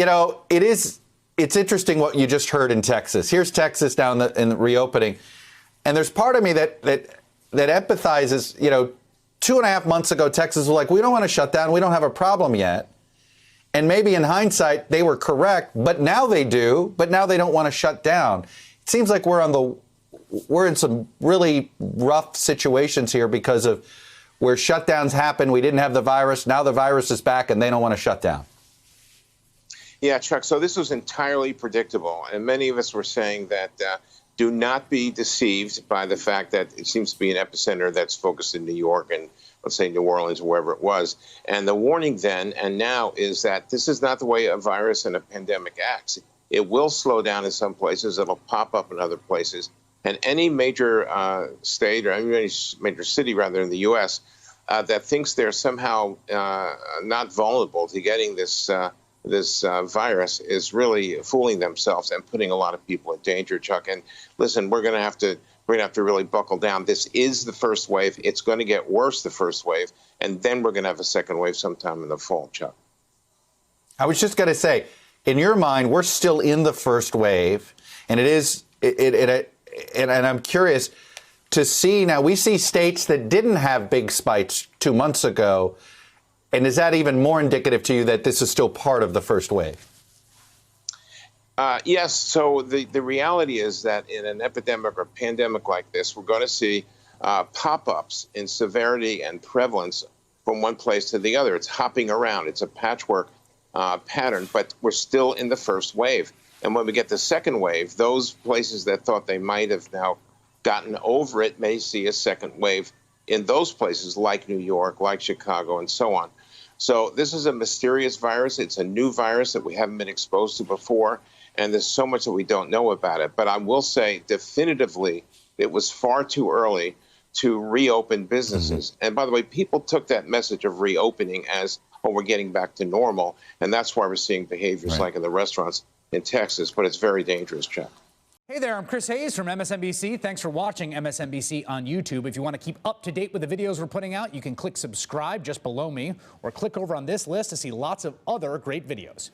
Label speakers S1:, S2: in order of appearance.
S1: it's interesting what you just heard in Texas. Here's Texas now in the reopening. And there's part of me that empathizes. 2.5 months ago, Texas was like, we don't want to shut down. We don't have a problem yet. And maybe in hindsight, they were correct, but now they do. But now they don't want to shut down. It seems like we're in some really rough situations here because of where shutdowns happen. We didn't have the virus. Now the virus is back and they don't want to shut down.
S2: Yeah, Chuck. So this was entirely predictable. And many of us were saying that do not be deceived by the fact that it seems to be an epicenter that's focused in New York and, let's say, New Orleans or wherever it was. And the warning then and now is that this is not the way a virus and a pandemic acts. It will slow down in some places. It'll pop up in other places. And any major state or any major city, rather, in the U.S. That thinks they're somehow not vulnerable to getting this virus is really fooling themselves and putting a lot of people in danger, Chuck. And listen, we're going to have to really buckle down. This is the first wave. It's going to get worse the first wave, and then we're going to have a second wave sometime in the fall, Chuck.
S1: I was just going to say, in your mind, we're still in the first wave, and and I'm curious to see now. We see states that didn't have big spikes 2 months ago. And is that even more indicative to you that this is still part of the first wave?
S2: Yes. So the reality is that in an epidemic or pandemic like this, we're going to see pop-ups in severity and prevalence from one place to the other. It's hopping around. It's a patchwork pattern, but we're still in the first wave. And when we get the second wave, those places that thought they might have now gotten over it may see a second wave in those places like New York, like Chicago, and so on. So this is a mysterious virus. It's a new virus that we haven't been exposed to before, and there's so much that we don't know about it. But I will say definitively it was far too early to reopen businesses. And by the way, people took that message of reopening as, oh, we're getting back to normal, and that's why we're seeing behaviors like in the restaurants in Texas. But it's very dangerous, Chuck.
S3: Hey there, I'm Chris Hayes from MSNBC. Thanks for watching MSNBC on YouTube. If you want to keep up to date with the videos we're putting out, you can click subscribe just below me or click over on this list to see lots of other great videos.